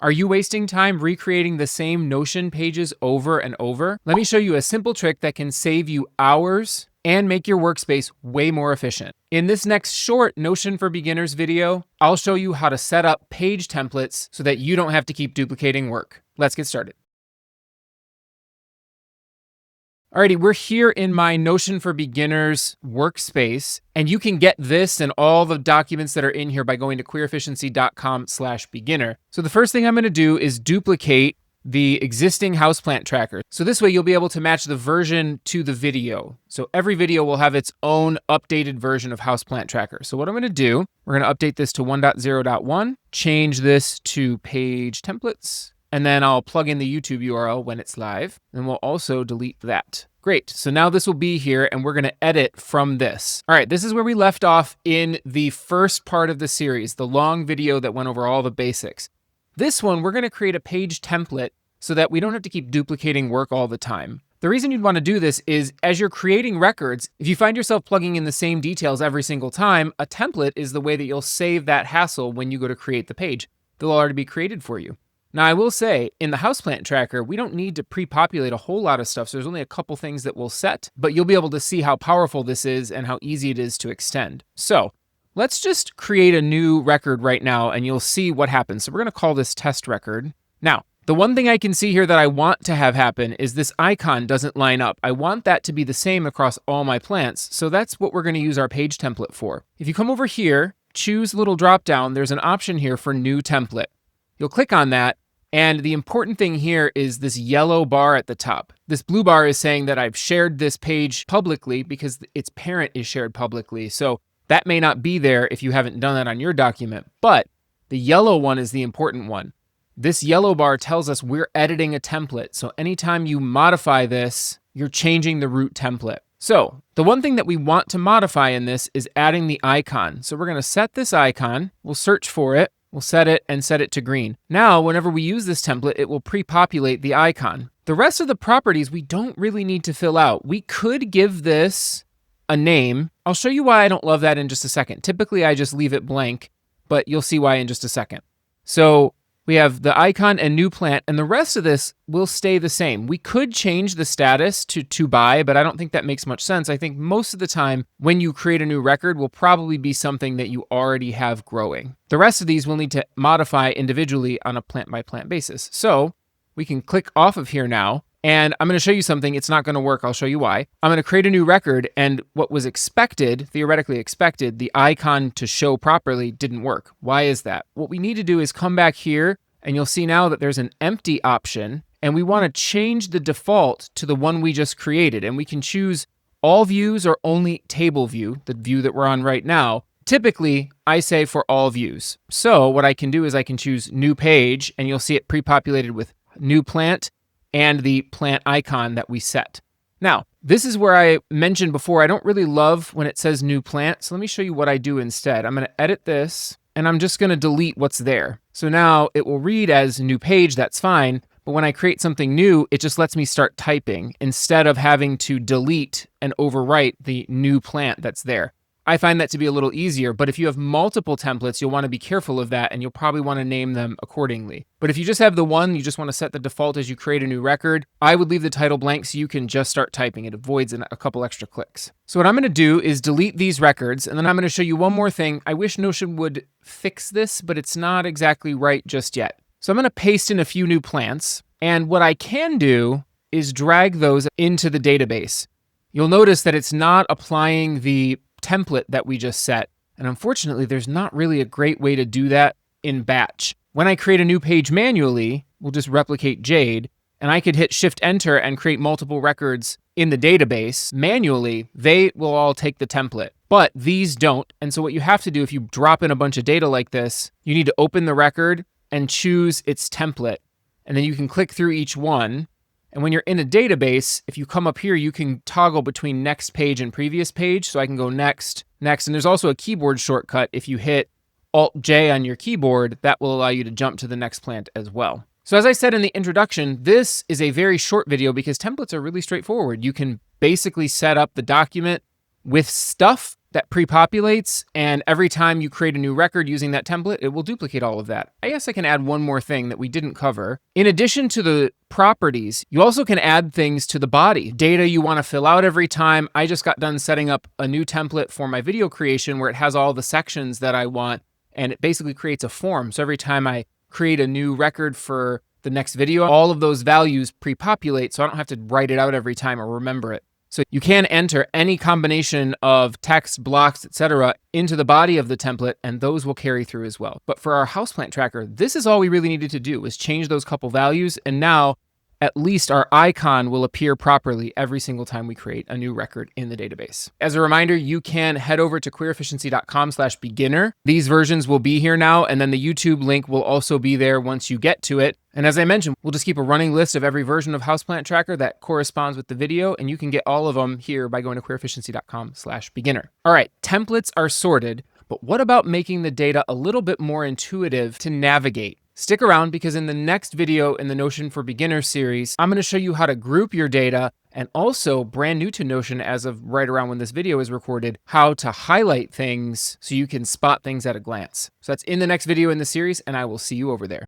Are you wasting time recreating the same Notion pages over and over? Let me show you a simple trick that can save you hours and make your workspace way more efficient. In this next short Notion for Beginners video, I'll show you how to set up page templates so that you don't have to keep duplicating work. Let's get started. Alrighty, we're here in my Notion for Beginners workspace, and you can get this and all the documents that are in here by going to queerefficiency.com/beginner. So the first thing I'm going to do is duplicate the existing houseplant tracker. So this way you'll be able to match the version to the video. So every video will have its own updated version of houseplant tracker. So what I'm going to do, we're going to update this to 1.0.1, change this to page templates, and then I'll plug in the YouTube URL when it's live, and we'll also delete that. Great, so now this will be here and we're gonna edit from this. All right, this is where we left off in the first part of the series, the long video that went over all the basics. This one, we're gonna create a page template so that we don't have to keep duplicating work all the time. The reason you'd wanna do this is as you're creating records, if you find yourself plugging in the same details every single time, a template is the way that you'll save that hassle when you go to create the page. They'll already be created for you. Now, I will say, in the houseplant tracker, we don't need to pre-populate a whole lot of stuff, so there's only a couple things that we'll set, but you'll be able to see how powerful this is and how easy it is to extend. So let's just create a new record right now, and you'll see what happens. So we're going to call this test record. Now, the one thing I can see here that I want to have happen is this icon doesn't line up. I want that to be the same across all my plants, so that's what we're going to use our page template for. If you come over here, choose little drop-down, there's an option here for new template. You'll click on that. And the important thing here is this yellow bar at the top. This blue bar is saying that I've shared this page publicly because its parent is shared publicly. So that may not be there if you haven't done that on your document, but the yellow one is the important one. This yellow bar tells us we're editing a template. So anytime you modify this, you're changing the root template. So the one thing that we want to modify in this is adding the icon. So we're going to set this icon. We'll search for it. We'll set it and set it to green. Now, whenever we use this template, it will pre-populate the icon. The rest of the properties we don't really need to fill out. We could give this a name. I'll show you why I don't love that in just a second. Typically, I just leave it blank, but you'll see why in just a second. So we have the icon and new plant, and the rest of this will stay the same. We could change the status to buy, but I don't think that makes much sense. I think most of the time when you create a new record will probably be something that you already have growing. The rest of these we'll need to modify individually on a plant-by-plant basis. So we can click off of here now, and I'm going to show you something. It's not going to work. I'll show you why. I'm going to create a new record, and what was expected, theoretically expected, the icon to show properly didn't work. Why is that? What we need to do is come back here, and you'll see now that there's an empty option, and we want to change the default to the one we just created, and we can choose all views or only table view, the view that we're on right now. Typically, I say for all views. So what I can do is I can choose new page, and you'll see it pre-populated with new plant and the plant icon that we set. Now, this is where I mentioned before, I don't really love when it says new plant. So let me show you what I do instead. I'm going to edit this, and I'm just going to delete what's there. So now it will read as new page, that's fine. But when I create something new, it just lets me start typing instead of having to delete and overwrite the new plant that's there. I find that to be a little easier, but if you have multiple templates, you'll want to be careful of that, and you'll probably want to name them accordingly. But if you just have the one, you just want to set the default as you create a new record, I would leave the title blank so you can just start typing. It avoids a couple extra clicks. So what I'm going to do is delete these records, and then I'm going to show you one more thing. I wish Notion would fix this, but it's not exactly right just yet. So I'm going to paste in a few new plants, and what I can do is drag those into the database. You'll notice that it's not applying the template that we just set. And unfortunately, there's not really a great way to do that in batch. When I create a new page manually, we'll just replicate Jade, and I could hit Shift Enter and create multiple records in the database manually. They will all take the template, but these don't. And so what you have to do if you drop in a bunch of data like this, you need to open the record and choose its template. And then you can click through each one. And when you're in a database, if you come up here, you can toggle between next page and previous page. So I can go next, next. And there's also a keyboard shortcut. If you hit Alt-J on your keyboard, that will allow you to jump to the next plant as well. So as I said in the introduction, this is a very short video because templates are really straightforward. You can basically set up the document with stuff that pre-populates, and every time you create a new record using that template, it will duplicate all of that. I guess I can add one more thing that we didn't cover. In addition to the properties, you also can add things to the body. Data you want to fill out every time. I just got done setting up a new template for my video creation where it has all the sections that I want, and it basically creates a form. So every time I create a new record for the next video, all of those values pre-populate, so I don't have to write it out every time or remember it. So you can enter any combination of text, blocks, etc. into the body of the template, and those will carry through as well. But for our houseplant tracker, this is all we really needed to do, was change those couple values, and now at least our icon will appear properly every single time we create a new record in the database. As a reminder, you can head over to queryefficiency.com/beginner. These versions will be here now, and then the YouTube link will also be there once you get to it. And as I mentioned, we'll just keep a running list of every version of Houseplant Tracker that corresponds with the video, and you can get all of them here by going to queryefficiency.com/beginner. All right, templates are sorted, but what about making the data a little bit more intuitive to navigate? Stick around, because in the next video in the Notion for Beginners series, I'm going to show you how to group your data, and also, brand new to Notion as of right around when this video is recorded, how to highlight things so you can spot things at a glance. So that's in the next video in the series, and I will see you over there.